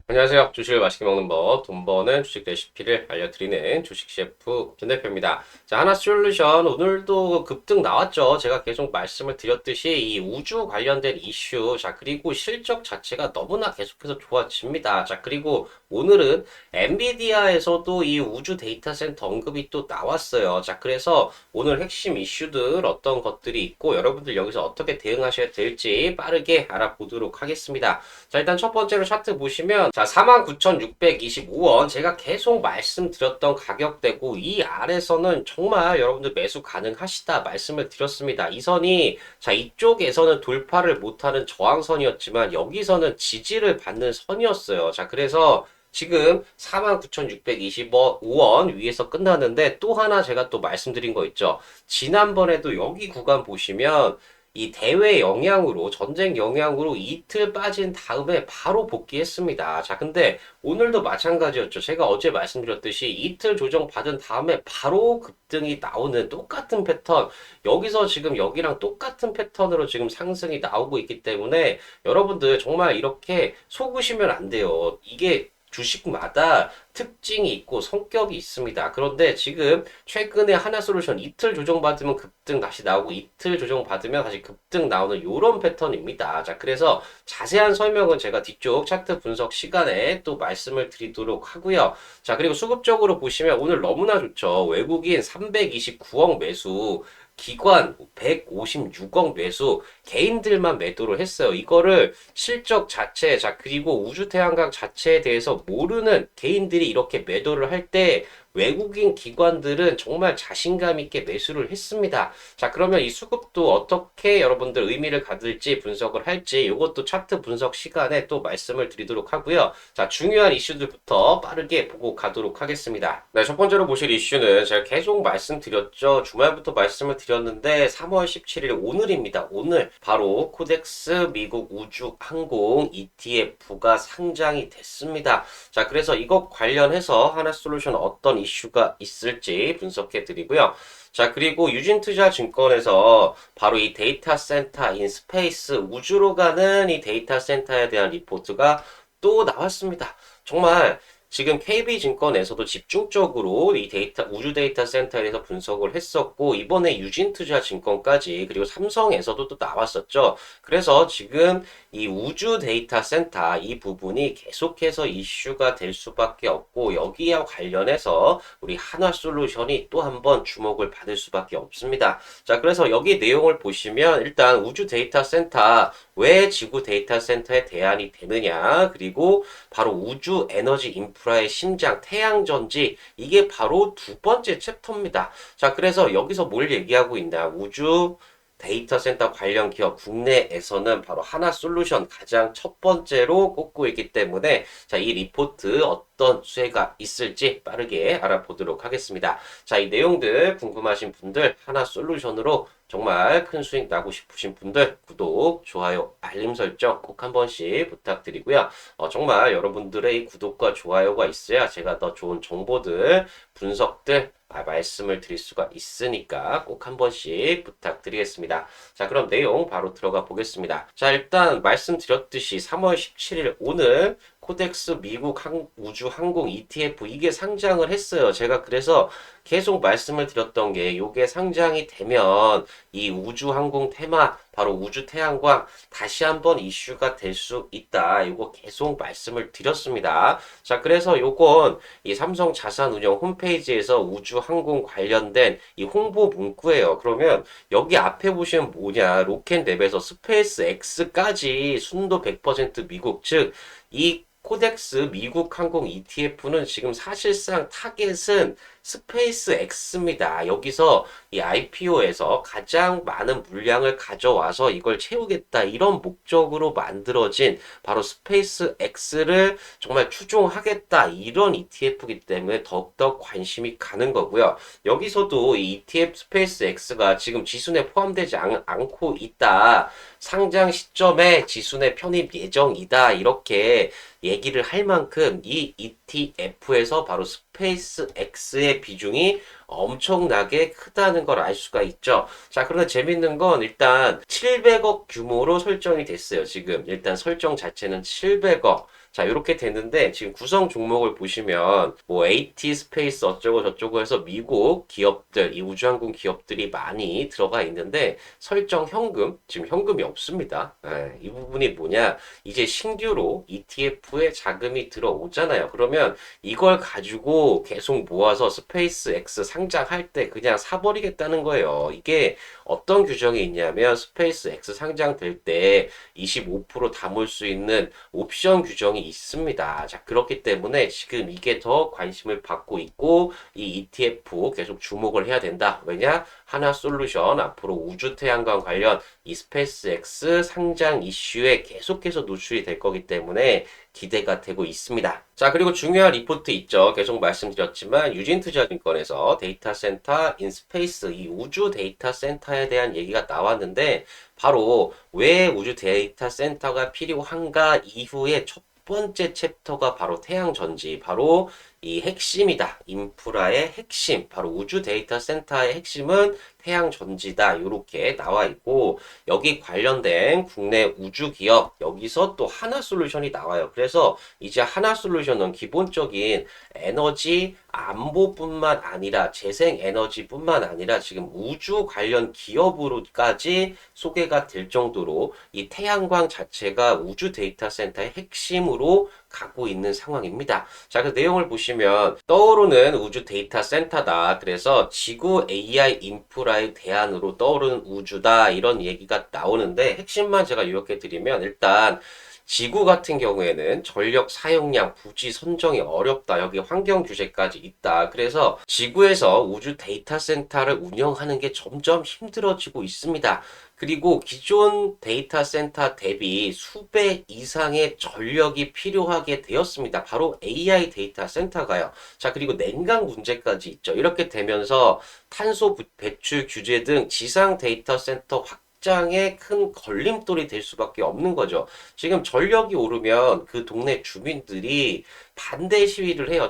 안녕하세요. 주식을 맛있게 먹는 법, 돈 버는 주식 레시피를 알려드리는 주식 셰프 김 대표입니다. 자, 하나솔루션 오늘도 급등 나왔죠. 제가 계속 말씀을 드렸듯이 이 우주 관련된 이슈, 자, 그리고 실적 자체가 너무나 계속해서 좋아집니다. 자, 그리고 오늘은 엔비디아에서도 이 우주 데이터 센터 언급이 또 나왔어요. 자, 그래서 오늘 핵심 이슈들 어떤 것들이 있고 여러분들 여기서 어떻게 대응하셔야 될지 빠르게 알아보도록 하겠습니다. 자, 일단 첫 번째로 차트 보시면, 자, 49,625원. 제가 계속 말씀드렸던 가격대고, 이 아래서는 정말 여러분들 매수 가능하시다 말씀을 드렸습니다. 이 선이, 자, 이쪽에서는 돌파를 못하는 저항선이었지만, 여기서는 지지를 받는 선이었어요. 자, 그래서 지금 49,625원 위에서 끝났는데, 또 하나 제가 또 말씀드린 거 있죠. 지난번에도 여기 구간 보시면, 이 대외 영향으로, 전쟁 영향으로 이틀 빠진 다음에 바로 복귀했습니다. 자, 근데 오늘도 마찬가지였죠. 제가 어제 말씀드렸듯이 이틀 조정 받은 다음에 바로 급등이 나오는 똑같은 패턴, 여기서 지금 여기랑 똑같은 패턴으로 지금 상승이 나오고 있기 때문에 여러분들 정말 이렇게 속으시면 안 돼요. 이게 주식마다 특징이 있고 성격이 있습니다. 그런데 지금 최근에 하나솔루션 이틀 조정받으면 급등 다시 나오고 이틀 조정받으면 다시 급등 나오는 이런 패턴입니다. 자, 그래서 자세한 설명은 제가 뒤쪽 차트 분석 시간에 또 말씀을 드리도록 하고요. 자, 그리고 수급적으로 보시면 오늘 너무나 좋죠. 외국인 329억 매수, 기관 156억 매수, 개인들만 매도를 했어요. 이거를 실적 자체, 자, 그리고 우주태양광 자체에 대해서 모르는 개인들이 이렇게 매도를 할 때 외국인 기관들은 정말 자신감 있게 매수를 했습니다. 자, 그러면 이 수급도 어떻게 여러분들 의미를 가질지 분석을 할지 이것도 차트 분석 시간에 또 말씀을 드리도록 하고요. 자, 중요한 이슈들부터 빠르게 보고 가도록 하겠습니다. 네, 첫 번째로 보실 이슈는 제가 계속 말씀드렸죠. 주말부터 말씀을 드렸는데 3월 17일 오늘입니다. 오늘 바로 코덱스 미국 우주항공 ETF가 상장이 됐습니다. 자, 그래서 이것 관련해서 하나솔루션 어떤 이슈가 있을지 분석해 드리고요. 자, 그리고 유진투자증권에서 바로 이 데이터 센터 인 스페이스 우주로 가는 이 데이터 센터에 대한 리포트가 또 나왔습니다. 정말 지금 KB증권에서도 집중적으로 이 우주 데이터 센터에 대해서 분석을 했었고, 이번에 유진투자증권까지, 그리고 삼성에서도 또 나왔었죠. 그래서 지금 이 우주 데이터 센터 이 부분이 계속해서 이슈가 될 수밖에 없고, 여기와 관련해서 우리 한화솔루션이 또 한번 주목을 받을 수밖에 없습니다. 자, 그래서 여기 내용을 보시면 일단 우주 데이터 센터, 왜 지구 데이터 센터에 대안이 되느냐, 그리고 바로 우주 에너지 인프라의 심장, 태양전지, 이게 바로 두 번째 챕터입니다. 자, 그래서 여기서 뭘 얘기하고 있냐, 우주 데이터 센터 관련 기업 국내에서는 바로 하나솔루션 가장 첫 번째로 꼽고 있기 때문에, 자, 이 리포트 어떤 수혜가 있을지 빠르게 알아보도록 하겠습니다. 자, 이 내용들 궁금하신 분들, 하나솔루션으로 정말 큰 수익 나고 싶으신 분들 구독, 좋아요, 알림 설정 꼭 한 번씩 부탁드리고요. 정말 여러분들의 이 구독과 좋아요가 있어야 제가 더 좋은 정보들, 분석들 말씀을 드릴 수가 있으니까 꼭 한 번씩 부탁드리겠습니다. 자, 그럼 내용 바로 들어가 보겠습니다. 자, 일단 말씀드렸듯이 3월 17일 오늘 코덱스 미국 우주항공 ETF 이게 상장을 했어요. 제가 그래서 계속 말씀을 드렸던 게 요게 상장이 되면 이 우주항공 테마 바로 우주태양광 다시 한번 이슈가 될 수 있다. 요거 계속 말씀을 드렸습니다. 자, 그래서 요건 이 삼성 자산운용 홈페이지에서 우주항공 관련된 이 홍보 문구예요. 그러면 여기 앞에 보시면 뭐냐, 로켓랩에서 스페이스 X까지 순도 100% 미국, 즉 이 코덱스 미국 항공 ETF는 지금 사실상 타겟은 스페이스 X입니다. 여기서 이 IPO에서 가장 많은 물량을 가져와서 이걸 채우겠다, 이런 목적으로 만들어진 바로 스페이스 X를 정말 추종하겠다, 이런 ETF이기 때문에 더욱더 관심이 가는 거고요. 여기서도 이 ETF 스페이스 X가 지금 지수에 포함되지 않고 있다. 상장 시점에 지수에 편입 예정이다. 이렇게 얘기를 할 만큼 이 ETF에서 바로 스페이스 X의 비중이 엄청나게 크다는 걸 알 수가 있죠. 자, 그런데 재밌는 건 일단 700억 규모로 설정이 됐어요. 지금 일단 설정 자체는 700억. 자, 이렇게 됐는데 지금 구성 종목을 보시면 뭐 AT 스페이스 어쩌고 저쩌고 해서 미국 기업들, 이 우주항공 기업들이 많이 들어가 있는데 설정 현금, 지금 현금이 없습니다. 이 부분이 뭐냐? 이제 신규로 ETF에 자금이 들어오잖아요. 그러면 이걸 가지고 계속 모아서 스페이스 X 상장할 때 그냥 사버리겠다는 거예요. 이게 어떤 규정이 있냐면 스페이스 X 상장될 때 25% 담을 수 있는 옵션 규정이 있습니다. 자, 그렇기 때문에 지금 이게 더 관심을 받고 있고 이 ETF 계속 주목을 해야 된다. 왜냐? 하나솔루션 앞으로 우주 태양광 관련 이 스페이스 X 상장 이슈에 계속해서 노출이 될 거기 때문에 기대가 되고 있습니다. 자, 그리고 중요한 리포트 있죠. 계속 말씀드렸지만 유진투자증권에서 데이터 센터 인 스페이스 이 우주 데이터 센터에 대한 얘기가 나왔는데 바로 왜 우주 데이터 센터가 필요한가 이후에 첫 번째 챕터가 바로 태양전지, 바로 이 핵심이다. 인프라의 핵심, 바로 우주 데이터 센터의 핵심은 태양전지다. 이렇게 나와 있고 여기 관련된 국내 우주 기업 여기서 또 하나솔루션이 나와요. 그래서 이제 하나솔루션은 기본적인 에너지 안보뿐만 아니라 재생에너지뿐만 아니라 지금 우주 관련 기업으로까지 소개가 될 정도로 이 태양광 자체가 우주 데이터 센터의 핵심으로 가고 있는 상황입니다. 자, 그 내용을 보시면 떠오르는 우주 데이터 센터다. 그래서 지구 AI 인프라의 대안으로 떠오르는 우주다. 이런 얘기가 나오는데 핵심만 제가 요약해 드리면 일단 지구 같은 경우에는 전력 사용량, 부지 선정이 어렵다. 여기 환경 규제까지 있다. 그래서 지구에서 우주 데이터 센터를 운영하는 게 점점 힘들어지고 있습니다. 그리고 기존 데이터 센터 대비 수배 이상의 전력이 필요하게 되었습니다. 바로 AI 데이터 센터가요. 자, 그리고 냉각 문제까지 있죠. 이렇게 되면서 탄소 배출 규제 등 지상 데이터 센터 확장에 큰 걸림돌이 될 수밖에 없는 거죠. 지금 전력이 오르면 그 동네 주민들이 반대 시위를 해요.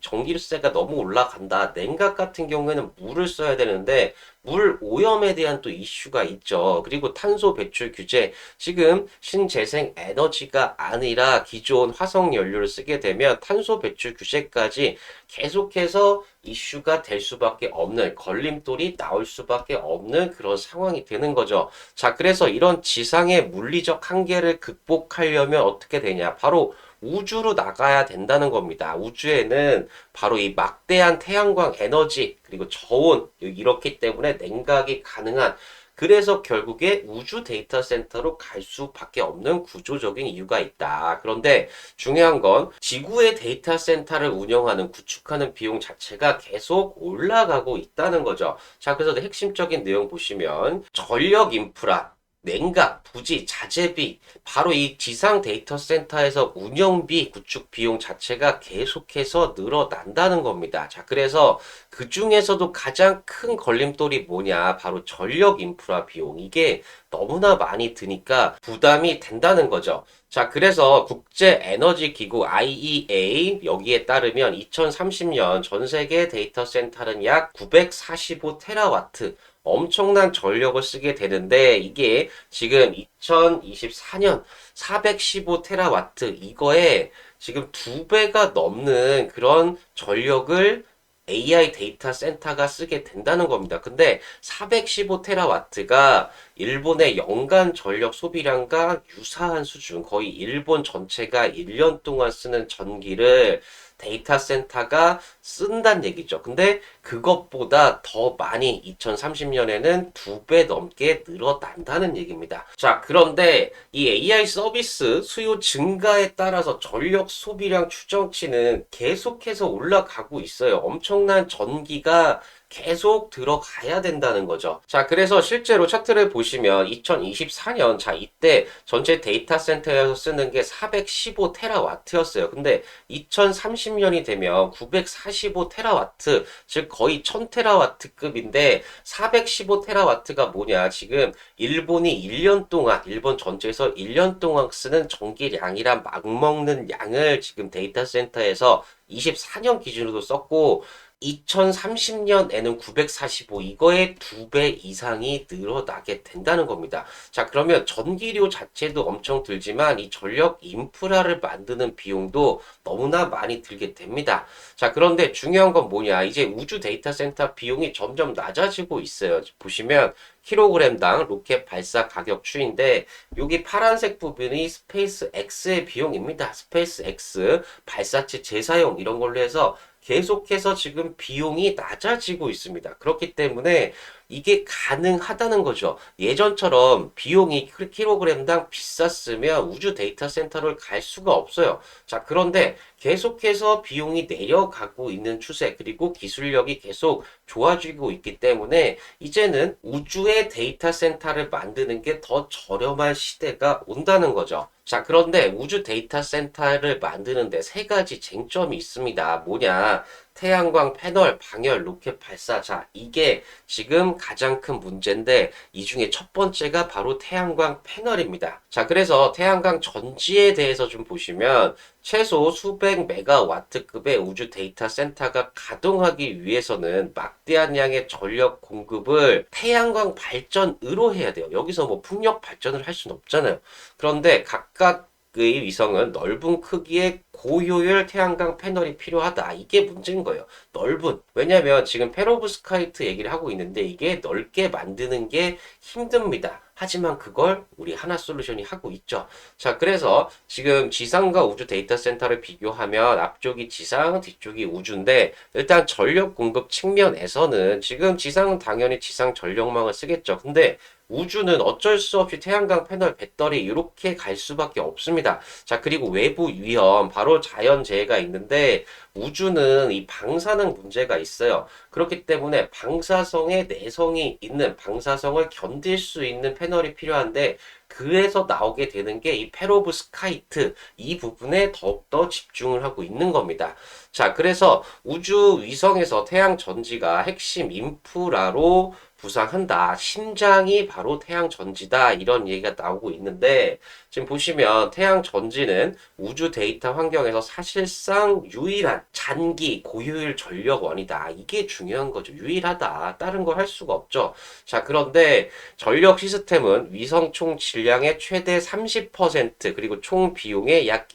전기세가 너무 올라간다. 냉각 같은 경우에는 물을 써야 되는데 물 오염에 대한 또 이슈가 있죠. 그리고 탄소 배출 규제. 지금 신재생 에너지가 아니라 기존 화석 연료를 쓰게 되면 탄소 배출 규제까지 계속해서 이슈가 될 수밖에 없는 걸림돌이 나올 수밖에 없는 그런 상황이 되는 거죠. 자, 그래서 이런 지상의 물리적 한계를 극복하려면 어떻게 되냐? 바로 우주로 나가야 된다는 겁니다. 우주에는 바로 이 막대한 태양광 에너지 그리고 저온 이렇기 때문에 냉각이 가능한, 그래서 결국에 우주 데이터 센터로 갈 수밖에 없는 구조적인 이유가 있다. 그런데 중요한 건 지구의 데이터 센터를 운영하는 구축하는 비용 자체가 계속 올라가고 있다는 거죠. 자, 그래서 핵심적인 내용 보시면 전력 인프라, 냉각, 부지, 자재비, 바로 이 지상 데이터 센터에서 운영비, 구축 비용 자체가 계속해서 늘어난다는 겁니다. 자, 그래서 그 중에서도 가장 큰 걸림돌이 뭐냐? 바로 전력 인프라 비용. 이게 너무나 많이 드니까 부담이 된다는 거죠. 자, 그래서 국제 에너지 기구 IEA 여기에 따르면 2030년 전 세계 데이터 센터는 약 945 테라와트 엄청난 전력을 쓰게 되는데 이게 지금 2024년 415 테라와트 이거에 지금 2배가 넘는 그런 전력을 AI 데이터 센터가 쓰게 된다는 겁니다. 근데 415 테라와트가 일본의 연간 전력 소비량과 유사한 수준, 거의 일본 전체가 1년 동안 쓰는 전기를 데이터 센터가 쓴다는 얘기죠. 근데 그것보다 더 많이 2030년에는 2배 넘게 늘어난다는 얘기입니다. 자, 그런데 이 AI 서비스 수요 증가에 따라서 전력 소비량 추정치는 계속해서 올라가고 있어요. 엄청난 전기가 계속 들어가야 된다는 거죠. 자, 그래서 실제로 차트를 보시면 2024년, 자, 이때 전체 데이터 센터에서 쓰는 게 415 테라와트였어요. 근데 2030년이 되면 945 테라와트, 즉 거의 1000 테라와트급인데 415 테라와트가 뭐냐? 지금 일본이 1년 동안, 일본 전체에서 1년 동안 쓰는 전기량이란 막 먹는 양을 지금 데이터 센터에서 24년 기준으로 썼고 2030년에는 945, 이거의 2배 이상이 늘어나게 된다는 겁니다. 자, 그러면 전기료 자체도 엄청 들지만 이 전력 인프라를 만드는 비용도 너무나 많이 들게 됩니다. 자, 그런데 중요한 건 뭐냐? 이제 우주 데이터 센터 비용이 점점 낮아지고 있어요. 보시면 킬로그램당 로켓 발사 가격 추인데 여기 파란색 부분이 스페이스 X의 비용입니다. 스페이스 X 발사체 재사용 이런 걸로 해서 계속해서 지금 비용이 낮아지고 있습니다. 그렇기 때문에 이게 가능하다는 거죠. 예전처럼 비용이 킬로그램당 비쌌으면 우주 데이터 센터를 갈 수가 없어요. 자, 그런데 계속해서 비용이 내려가고 있는 추세, 그리고 기술력이 계속 좋아지고 있기 때문에 이제는 우주의 데이터 센터를 만드는 게 더 저렴한 시대가 온다는 거죠. 자, 그런데 우주 데이터 센터를 만드는데 세 가지 쟁점이 있습니다. 뭐냐? 태양광 패널, 방열, 로켓 발사. 자, 이게 지금 가장 큰 문제인데 이 중에 첫 번째가 바로 태양광 패널입니다. 자, 그래서 태양광 전지에 대해서 좀 보시면 최소 수백 메가와트급의 우주 데이터 센터가 가동하기 위해서는 막대한 양의 전력 공급을 태양광 발전으로 해야 돼요. 여기서 뭐 풍력 발전을 할 수는 없잖아요. 그런데 각각 의 위성은 넓은 크기의 고효율 태양광 패널이 필요하다. 이게 문제인 거예요. 넓은. 왜냐면 지금 페로브스카이트 얘기를 하고 있는데 이게 넓게 만드는 게 힘듭니다. 하지만 그걸 우리 하나솔루션이 하고 있죠. 자, 그래서 지금 지상과 우주 데이터 센터를 비교하면 앞쪽이 지상, 뒤쪽이 우주인데 일단 전력 공급 측면에서는 지금 지상은 당연히 지상 전력망을 쓰겠죠. 근데 우주는 어쩔 수 없이 태양광 패널, 배터리 이렇게 갈 수밖에 없습니다. 자, 그리고 외부 위험, 바로 자연재해가 있는데 우주는 이 방사능 문제가 있어요. 그렇기 때문에 방사성에 내성이 있는, 방사성을 견딜 수 있는 패널이 필요한데 그래서 나오게 되는 게 이 페로브스카이트 이 부분에 더욱더 집중을 하고 있는 겁니다. 자, 그래서 우주 위성에서 태양 전지가 핵심 인프라로 부상한다. 심장이 바로 태양 전지다. 이런 얘기가 나오고 있는데 지금 보시면 태양 전지는 우주 데이터 환경에서 사실상 유일한 잔기 고효율 전력원이다. 이게 중요한 거죠. 유일하다. 다른 걸 할 수가 없죠. 자, 그런데 전력 시스템은 위성 총 질량의 최대 30% 그리고 총 비용의 약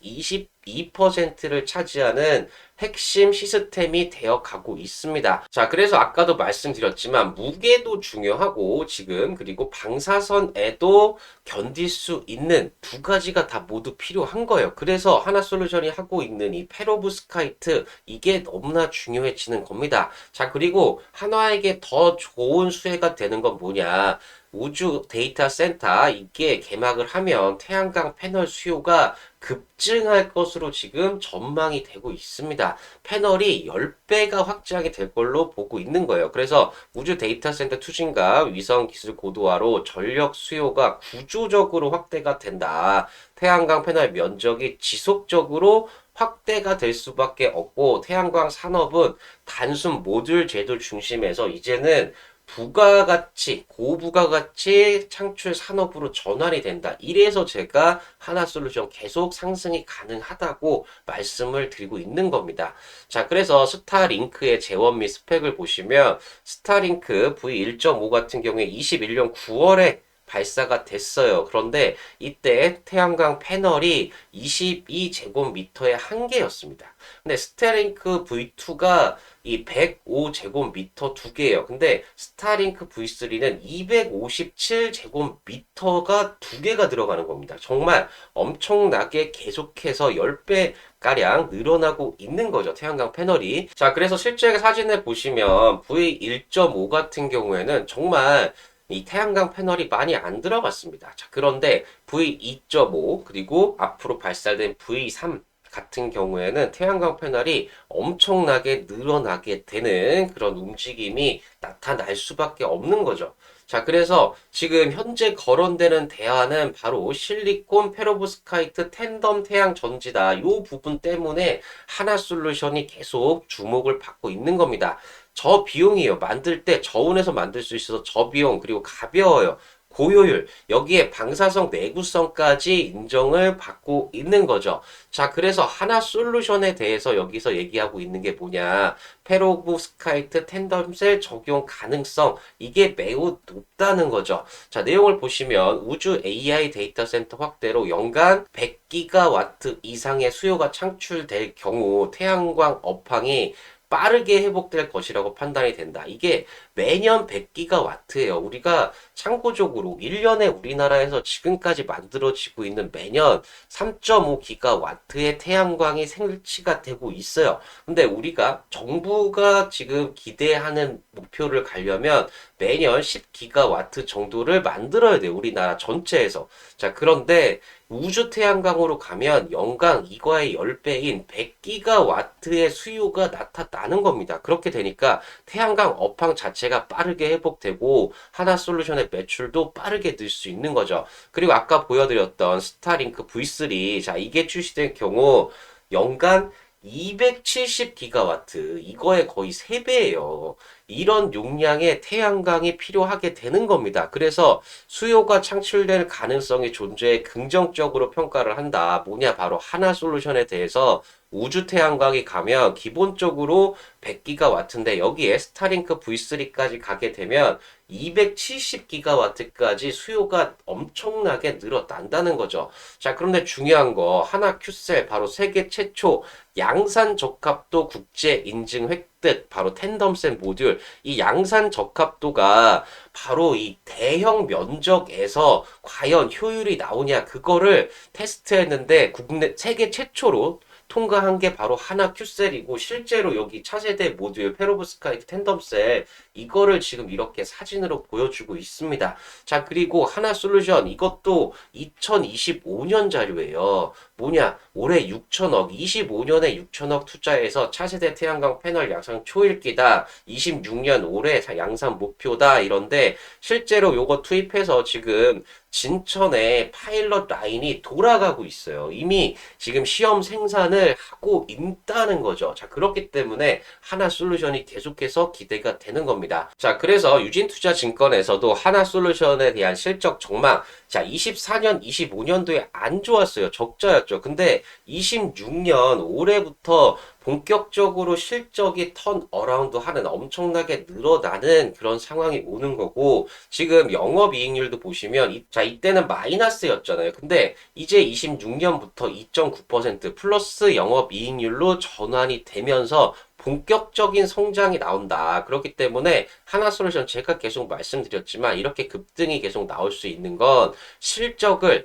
22%를 차지하는 핵심 시스템이 되어 가고 있습니다. 자, 그래서 아까도 말씀드렸지만 무게도 중요하고 지금 그리고 방사선에도 견딜 수 있는 두 가지가 다 모두 필요한 거예요. 그래서 하나솔루션이 하고 있는 이 페로브스카이트 이게 너무나 중요해지는 겁니다. 자, 그리고 한화에게 더 좋은 수혜가 되는 건 뭐냐? 우주 데이터 센터 이게 개막을 하면 태양광 패널 수요가 급증할 것으로 지금 전망이 되고 있습니다. 패널이 10배가 확장이 될 걸로 보고 있는 거예요. 그래서 우주 데이터 센터 투신과 위성 기술 고도화로 전력 수요가 구조적으로 확대가 된다. 태양광 패널 면적이 지속적으로 확대가 될 수밖에 없고 태양광 산업은 단순 모듈 제조 중심에서 이제는 부가가치, 고부가가치 창출 산업으로 전환이 된다. 이래서 제가 하나솔루션 계속 상승이 가능하다고 말씀을 드리고 있는 겁니다. 자, 그래서 스타링크의 재원 및 스펙을 보시면 스타링크 V1.5 같은 경우에 21년 9월에 발사가 됐어요. 그런데 이때 태양광 패널이 22제곱미터의 한계였습니다. 근데 스타링크 V2가 이 105제곱미터 두 개예요. 근데 스타링크 V3는 257제곱미터가 두 개가 들어가는 겁니다. 정말 엄청나게 계속해서 10배 가량 늘어나고 있는 거죠. 태양광 패널이. 자, 그래서 실제 사진을 보시면 V1.5 같은 경우에는 정말 이 태양광 패널이 많이 안 들어갔습니다. 자, 그런데 V2.5 그리고 앞으로 발사된 V3 같은 경우에는 태양광 패널이 엄청나게 늘어나게 되는 그런 움직임이 나타날 수밖에 없는 거죠. 자, 그래서 지금 현재 거론되는 대안은 바로 실리콘 페로브스카이트 텐덤 태양 전지다. 이 부분 때문에 하나솔루션이 계속 주목을 받고 있는 겁니다. 저 비용이에요. 만들 때 저온에서 만들 수 있어서 저 비용 그리고 가벼워요. 고효율, 여기에 방사성 내구성까지 인정을 받고 있는 거죠. 자, 그래서 하나솔루션에 대해서 여기서 얘기하고 있는 게 뭐냐. 페로브스카이트 텐덤셀 적용 가능성, 이게 매우 높다는 거죠. 자, 내용을 보시면 우주 AI 데이터 센터 확대로 연간 100기가와트 이상의 수요가 창출될 경우 태양광 업황이 빠르게 회복될 것이라고 판단이 된다. 이게 매년 100기가와트예요. 우리가 참고적으로 1년에 우리나라에서 지금까지 만들어지고 있는 매년 3.5기가와트의 태양광이 설치가 되고 있어요. 근데 우리가 정부가 지금 기대하는 목표를 가려면 매년 10기가와트 정도를 만들어야 돼요. 우리나라 전체에서. 자, 그런데 우주 태양광으로 가면 연간 이거의 10배인 100기가와트의 수요가 나타나는 겁니다. 그렇게 되니까 태양광 업황 자체가 빠르게 회복되고 하나솔루션의 매출도 빠르게 늘 수 있는 거죠. 그리고 아까 보여드렸던 스타링크 V3, 자, 이게 출시된 경우 연간 270기가와트, 이거의 거의 3배예요. 이런 용량의 태양광이 필요하게 되는 겁니다. 그래서 수요가 창출될 가능성이 존재해 긍정적으로 평가를 한다. 뭐냐, 바로 하나솔루션에 대해서 우주 태양광이 가면 기본적으로 100기가와트인데 여기에 스타링크 V3까지 가게 되면 270기가와트까지 수요가 엄청나게 늘어난다는 거죠. 자, 그런데 중요한 거 하나 큐셀 바로 세계 최초 양산 적합도 국제 인증 획득 바로 텐덤셀 모듈, 이 양산 적합도가 바로 이 대형 면적에서 과연 효율이 나오냐 그거를 테스트했는데 국내 세계 최초로 통과한 게 바로 하나 큐셀이고 실제로 여기 차세대 모듈 페로브스카이트 텐덤셀 이거를 지금 이렇게 사진으로 보여주고 있습니다. 자, 그리고 하나 솔루션 이것도 2025년 자료예요. 뭐냐, 올해 6천억, 25년에 6천억 투자해서 차세대 태양광 패널 양산 초일기다. 26년 올해 양산 목표다. 이런데 실제로 요거 투입해서 지금 진천에 파일럿 라인이 돌아가고 있어요. 이미 지금 시험 생산을 하고 있다는 거죠. 자, 그렇기 때문에 하나 솔루션이 계속해서 기대가 되는 겁니다. 자, 그래서 유진투자증권에서도 하나 솔루션에 대한 실적 전망, 자, 24년, 25년도에 안 좋았어요. 적자였죠. 근데 26년 올해부터 본격적으로 실적이 턴 어라운드 하는 엄청나게 늘어나는 그런 상황이 오는 거고, 지금 영업이익률도 보시면 자, 이때는 마이너스였잖아요. 근데 이제 26년부터 2.9% 플러스 영업이익률로 전환이 되면서 본격적인 성장이 나온다. 그렇기 때문에 하나솔루션 제가 계속 말씀드렸지만 이렇게 급등이 계속 나올 수 있는 건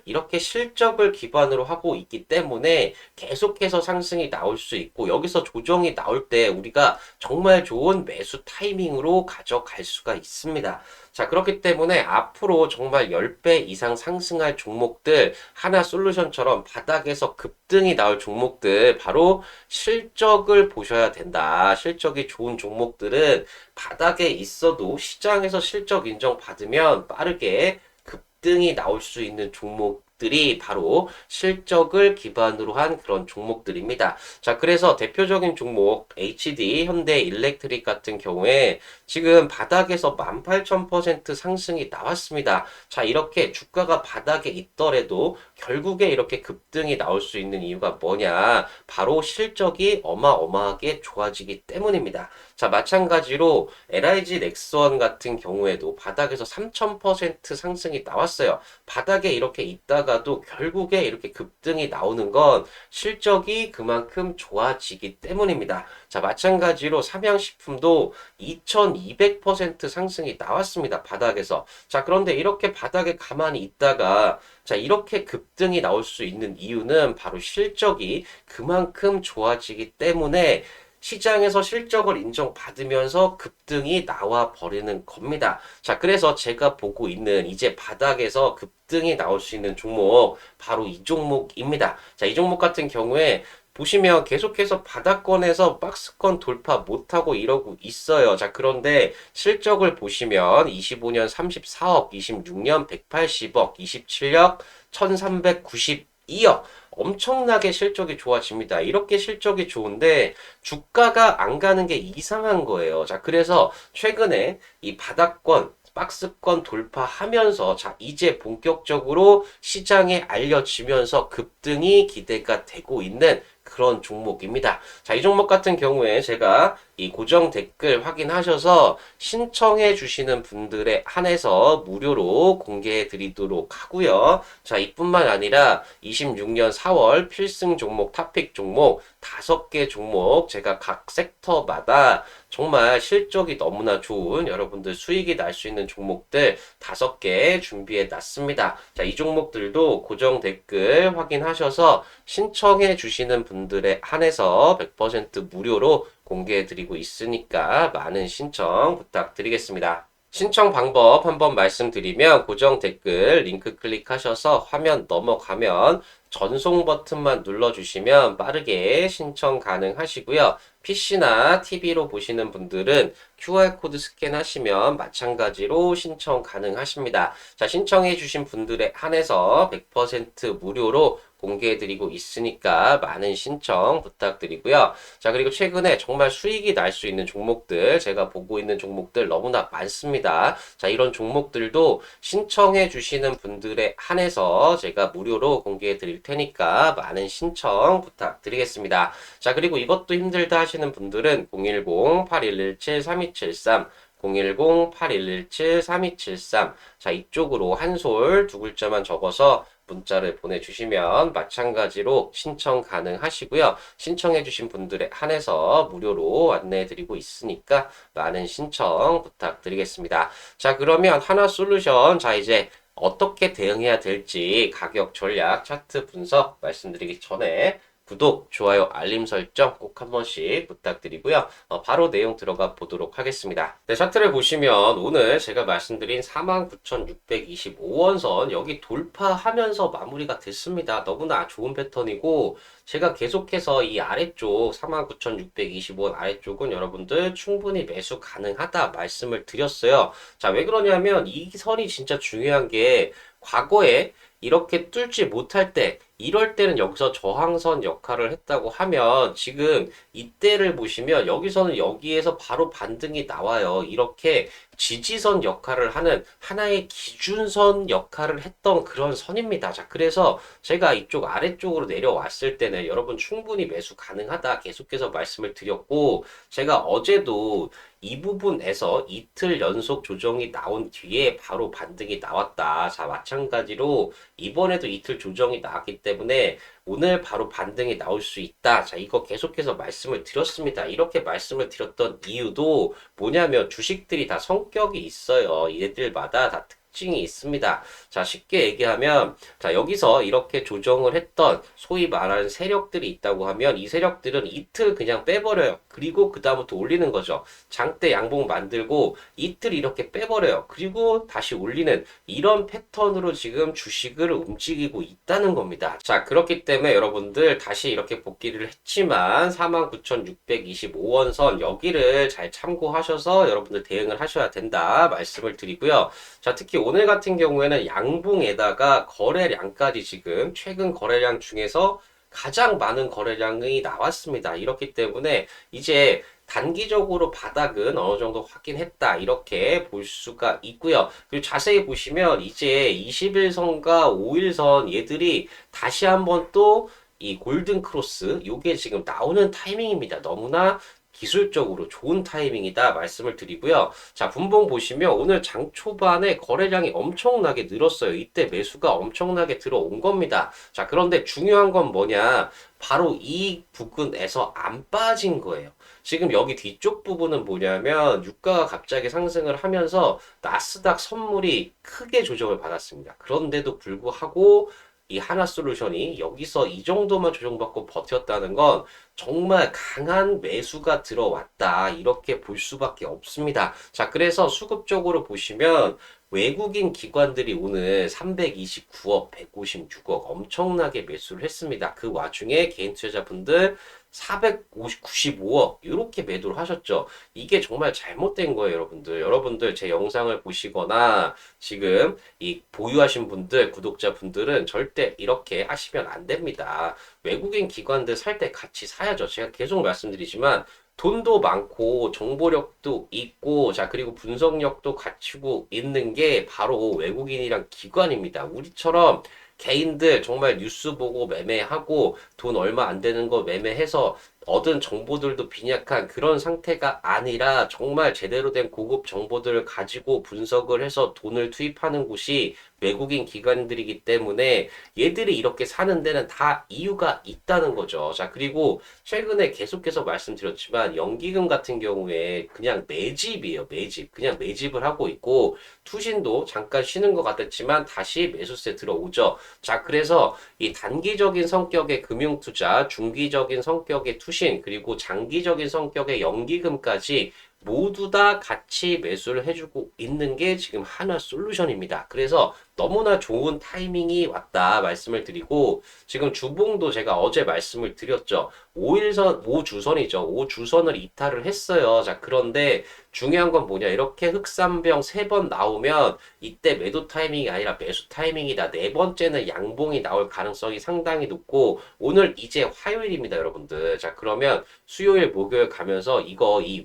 이렇게 실적을 기반으로 하고 있기 때문에 계속해서 상승이 나올 수 있고, 여기서 조정이 나올 때 우리가 정말 좋은 매수 타이밍으로 가져갈 수가 있습니다. 자, 그렇기 때문에 앞으로 정말 10배 이상 상승할 종목들, 하나솔루션처럼 바닥에서 급등이 나올 종목들, 바로 실적을 보셔야 된다. 실적이 좋은 종목들은 바닥에 있어도 시장에서 실적 인정받으면 빠르게 급등이 나올 수 있는 종목들이 바로 실적을 기반으로 한 그런 종목들입니다. 자, 그래서 대표적인 종목 HD, 현대 일렉트릭 같은 경우에 지금 바닥에서 18,000% 상승이 나왔습니다. 자, 이렇게 주가가 바닥에 있더라도 결국에 이렇게 급등이 나올 수 있는 이유가 뭐냐? 바로 실적이 어마어마하게 좋아지기 때문입니다. 자, 마찬가지로 LIG 넥스원 같은 경우에도 바닥에서 3000% 상승이 나왔어요. 바닥에 이렇게 있다가도 결국에 이렇게 급등이 나오는 건 실적이 그만큼 좋아지기 때문입니다. 자, 마찬가지로 삼양식품도 2200% 상승이 나왔습니다. 바닥에서. 자, 그런데 이렇게 바닥에 가만히 있다가 자, 이렇게 급등이 나올 수 있는 이유는 바로 실적이 그만큼 좋아지기 때문에 시장에서 실적을 인정받으면서 급등이 나와 버리는 겁니다. 자, 그래서 제가 보고 있는 이제 바닥에서 급등이 나올 수 있는 종목, 바로 이 종목입니다. 자, 이 종목 같은 경우에 보시면 계속해서 바닥권에서 박스권 돌파 못하고 이러고 있어요. 자, 그런데 실적을 보시면 25년 34억, 26년 180억, 27억 1392억. 엄청나게 실적이 좋아집니다. 이렇게 실적이 좋은데 주가가 안 가는 게 이상한 거예요. 자, 그래서 최근에 이 바닥권 박스권 돌파하면서 자, 이제 본격적으로 시장에 알려지면서 급등이 기대가 되고 있는 그런 종목입니다. 자, 이 종목 같은 경우에 제가 이 고정 댓글 확인하셔서 신청해 주시는 분들에 한해서 무료로 공개해 드리도록 하고요. 자, 이뿐만 아니라 26년 4월 필승 종목, 탑픽 종목 5개 종목 제가 각 섹터마다 정말 실적이 너무나 좋은 여러분들 수익이 날 수 있는 종목들 5개 준비해 놨습니다. 자, 이 종목들도 고정 댓글 확인하셔서 신청해 주시는 분들에 한해서 100% 무료로 공개해 드리고 있으니까 많은 신청 부탁드리겠습니다. 신청 방법 한번 말씀드리면 고정 댓글 링크 클릭하셔서 화면 넘어가면 전송 버튼만 눌러주시면 빠르게 신청 가능하시고요. PC나 TV로 보시는 분들은 QR코드 스캔하시면 마찬가지로 신청 가능하십니다. 자, 신청해 주신 분들에 한해서 100% 무료로 공개해드리고 있으니까 많은 신청 부탁드리고요. 자, 그리고 최근에 정말 수익이 날 수 있는 종목들, 제가 보고 있는 종목들 너무나 많습니다. 자, 이런 종목들도 신청해 주시는 분들에 한해서 제가 무료로 공개해 드릴 테니까 많은 신청 부탁드리겠습니다. 자, 그리고 이것도 힘들다 하시는 분들은 010-8117-3273 010-8117-3273 자, 이쪽으로 한솔 두 글자만 적어서 문자를 보내주시면 마찬가지로 신청 가능하시고요. 신청해주신 분들에 한해서 무료로 안내해드리고 있으니까 많은 신청 부탁드리겠습니다. 자, 그러면 하나솔루션 자, 이제 어떻게 대응해야 될지 가격 전략 차트 분석 말씀드리기 전에 구독, 좋아요, 알림 설정 꼭 한 번씩 부탁드리고요. 바로 내용 들어가 보도록 하겠습니다. 네, 차트를 보시면 오늘 제가 말씀드린 49,625원선 여기 돌파하면서 마무리가 됐습니다. 너무나 좋은 패턴이고 제가 계속해서 이 아래쪽 49,625원 아래쪽은 여러분들 충분히 매수 가능하다 말씀을 드렸어요. 자, 왜 그러냐면 이 선이 진짜 중요한 게 과거에 이렇게 뚫지 못할 때 이럴 때는 여기서 저항선 역할을 했다고 하면 지금 이때를 보시면 여기서는 여기에서 바로 반등이 나와요. 이렇게 지지선 역할을 하는 하나의 기준선 역할을 했던 그런 선입니다. 자, 그래서 제가 이쪽 아래쪽으로 내려왔을 때는 여러분 충분히 매수 가능하다 계속해서 말씀을 드렸고 제가 어제도 이 부분에서 이틀 연속 조정이 나온 뒤에 바로 반등이 나왔다. 자, 마찬가지로 이번에도 이틀 조정이 나왔기 때문에 오늘 바로 반등이 나올 수 있다. 자, 이거 계속해서 말씀을 드렸습니다. 이렇게 말씀을 드렸던 이유도 뭐냐면 주식들이 다 성격이 있어요. 얘들마다 다 특징이 있습니다. 자, 쉽게 얘기하면 자, 여기서 이렇게 조정을 했던 소위 말하는 세력들이 있다고 하면 이 세력들은 이틀 그냥 빼버려요. 그리고 그 다음부터 올리는 거죠. 장대 양봉 만들고 이틀 이렇게 빼버려요. 그리고 다시 올리는 이런 패턴으로 지금 주식을 움직이고 있다는 겁니다. 자, 그렇기 때문에 여러분들 다시 이렇게 복귀를 했지만 49,625원 선 여기를 잘 참고하셔서 여러분들 대응을 하셔야 된다 말씀을 드리고요. 자, 특히 오늘 같은 경우에는 양봉에다가 거래량까지 지금 최근 거래량 중에서 가장 많은 거래량이 나왔습니다. 이렇기 때문에 이제 단기적으로 바닥은 어느 정도 확인했다. 이렇게 볼 수가 있고요. 그리고 자세히 보시면 이제 21선과 5일선 얘들이 다시 한번 또 이 골든 크로스 요게 지금 나오는 타이밍입니다. 너무나 기술적으로 좋은 타이밍이다 말씀을 드리고요. 자, 분봉 보시면 오늘 장 초반에 거래량이 엄청나게 늘었어요. 이때 매수가 엄청나게 들어온 겁니다. 자, 그런데 중요한 건 뭐냐? 바로 이 부근에서 안 빠진 거예요. 지금 여기 뒤쪽 부분은 뭐냐면 유가가 갑자기 상승을 하면서 나스닥 선물이 크게 조정을 받았습니다. 그런데도 불구하고 이 하나솔루션이 여기서 이 정도만 조정받고 버텼다는 건 정말 강한 매수가 들어왔다. 이렇게 볼 수밖에 없습니다. 자, 그래서 수급적으로 보시면 외국인 기관들이 오늘 329억, 156억 엄청나게 매수를 했습니다. 그 와중에 개인 투자자분들 495억 이렇게 매도를 하셨죠. 이게 정말 잘못된 거예요, 여러분들. 여러분들 제 영상을 보시거나 지금 이 보유하신 분들, 구독자분들은 절대 이렇게 하시면 안 됩니다. 외국인 기관들 살 때 같이 사야죠. 제가 계속 말씀드리지만 돈도 많고 정보력도 있고 자 그리고 분석력도 갖추고 있는 게 바로 외국인이란 기관입니다. 우리처럼 개인들 정말 뉴스 보고 매매하고 돈 얼마 안 되는 거 매매해서 얻은 정보들도 빈약한 그런 상태가 아니라 정말 제대로 된 고급 정보들을 가지고 분석을 해서 돈을 투입하는 곳이 외국인 기관들이기 때문에 얘들이 이렇게 사는 데는 다 이유가 있다는 거죠. 자, 그리고 최근에 계속해서 말씀드렸지만 연기금 같은 경우에 그냥 매집이에요. 매집. 그냥 매집을 하고 있고 투신도 잠깐 쉬는 것 같았지만 다시 매수세 들어오죠. 자, 그래서 이 단기적인 성격의 금융투자, 중기적인 성격의 투신, 그리고 장기적인 성격의 연기금까지 모두 다 같이 매수를 해주고 있는 게 지금 하나솔루션입니다. 그래서 너무나 좋은 타이밍이 왔다 말씀을 드리고 지금 주봉도 제가 어제 말씀을 드렸죠. 5일선, 5주선이죠. 5주선을 이탈을 했어요. 자, 그런데 중요한 건 뭐냐. 이렇게 흑삼병 3번 나오면 이때 매도 타이밍이 아니라 매수 타이밍이다. 네 번째는 양봉이 나올 가능성이 상당히 높고 오늘 이제 화요일입니다, 여러분들. 자, 그러면 수요일, 목요일 가면서 이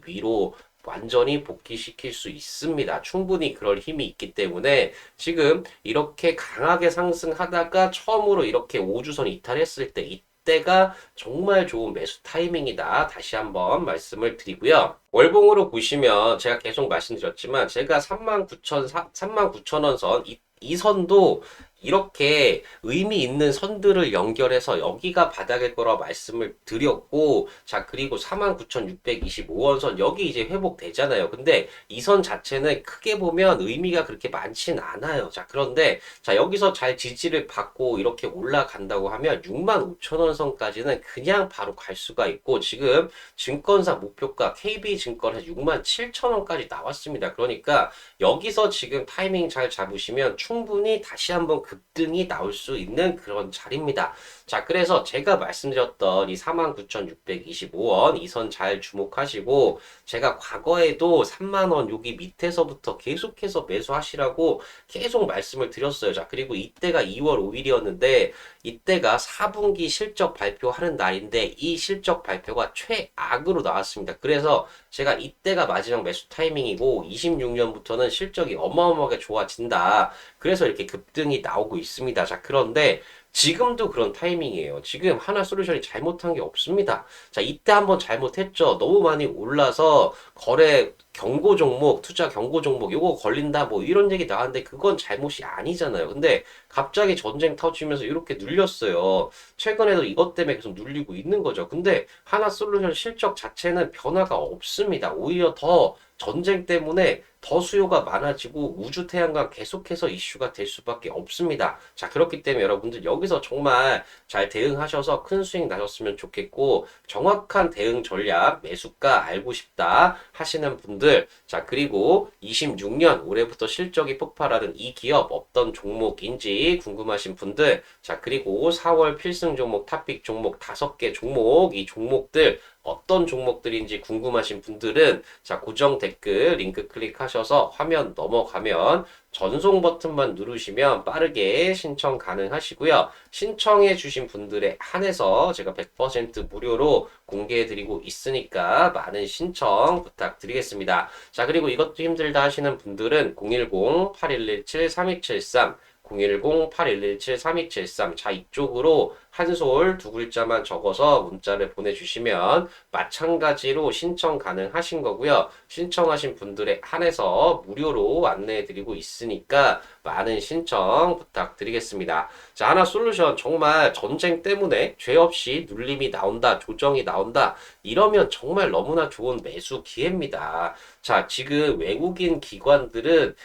위로 완전히 복귀시킬 수 있습니다. 충분히 그럴 힘이 있기 때문에 지금 이렇게 강하게 상승하다가 처음으로 이렇게 5주선 이탈했을 때 이때가 정말 좋은 매수 타이밍이다. 다시 한번 말씀을 드리고요. 월봉으로 보시면 제가 계속 말씀드렸지만 제가 39,000원 선 이 선도 이렇게 의미 있는 선들을 연결해서 여기가 바닥일 거라 말씀을 드렸고, 자, 그리고 49,625원 선, 여기 이제 회복되잖아요. 근데 이 선 자체는 크게 보면 의미가 그렇게 많진 않아요. 자, 그런데, 자, 여기서 잘 지지를 받고 이렇게 올라간다고 하면 65,000원 선까지는 그냥 바로 갈 수가 있고, 지금 증권사 목표가 KB증권에서 67,000원까지 나왔습니다. 그러니까 여기서 지금 타이밍 잘 잡으시면 충분히 다시 한번 급등이 나올 수 있는 그런 자리입니다. 자, 그래서 제가 말씀드렸던 이 49,625원 이 선 잘 주목하시고 제가 과거에도 3만원 여기 밑에서부터 계속해서 매수하시라고 계속 말씀을 드렸어요. 자, 그리고 이때가 2월 5일이었는데 이때가 4분기 실적 발표하는 날인데 이 실적 발표가 최악으로 나왔습니다. 그래서 제가 이때가 마지막 매수 타이밍이고 26년부터는 실적이 어마어마하게 좋아진다. 그래서 이렇게 급등이 나오고 있습니다. 자, 그런데 지금도 그런 타이밍이에요. 지금 하나솔루션이 잘못한 게 없습니다. 자, 이때 한번 잘못했죠. 너무 많이 올라서 거래 경고 종목, 투자 경고 종목, 요거 걸린다, 뭐 이런 얘기 나왔는데 그건 잘못이 아니잖아요. 근데 갑자기 전쟁 터지면서 이렇게 눌렸어요. 최근에도 이것 때문에 계속 눌리고 있는 거죠. 근데 하나솔루션 실적 자체는 변화가 없습니다. 오히려 더 전쟁 때문에 더 수요가 많아지고 우주 태양광 계속해서 이슈가 될 수밖에 없습니다. 자, 그렇기 때문에 여러분들 여기서 정말 잘 대응하셔서 큰 수익 나셨으면 좋겠고 정확한 대응 전략, 매수가 알고 싶다 하시는 분들 자, 그리고 26년 올해부터 실적이 폭발하는 이 기업 어떤 종목인지 궁금하신 분들 자, 그리고 4월 필승 종목, 탑픽 종목 5개 종목 이 종목들 어떤 종목들인지 궁금하신 분들은 자 고정 댓글 링크 클릭하셔서 화면 넘어가면 전송 버튼만 누르시면 빠르게 신청 가능하시고요. 신청해 주신 분들에 한해서 제가 100% 무료로 공개해 드리고 있으니까 많은 신청 부탁드리겠습니다. 자, 그리고 이것도 힘들다 하시는 분들은 010-8117-3273 010-8117-3273 자, 이쪽으로 한솔 두 글자만 적어서 문자를 보내주시면 마찬가지로 신청 가능하신 거고요. 신청하신 분들에 한해서 무료로 안내해드리고 있으니까 많은 신청 부탁드리겠습니다. 자, 하나솔루션 정말 전쟁 때문에 죄 없이 눌림이 나온다, 조정이 나온다, 이러면 정말 너무나 좋은 매수 기회입니다. 자, 지금 외국인 기관들은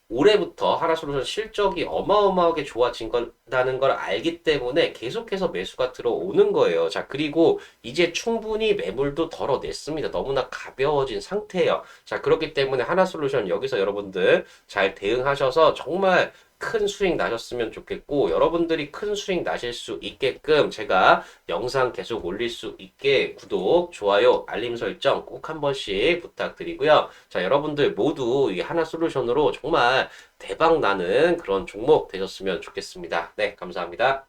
올해부터 하나솔루션 실적이 어마어마하게 좋아진다는 걸 알기 때문에 계속해서 매수가 들어오는 거예요. 자, 그리고 이제 충분히 매물도 덜어냈습니다. 너무나 가벼워진 상태예요. 자, 그렇기 때문에 하나솔루션 여기서 여러분들 잘 대응하셔서 정말 큰 수익 나셨으면 좋겠고 여러분들이 큰 수익 나실 수 있게끔 제가 영상 계속 올릴 수 있게 구독, 좋아요, 알림 설정 꼭 한 번씩 부탁드리고요. 자, 여러분들 모두 이 하나솔루션으로 정말 대박 나는 그런 종목 되셨으면 좋겠습니다. 네, 감사합니다.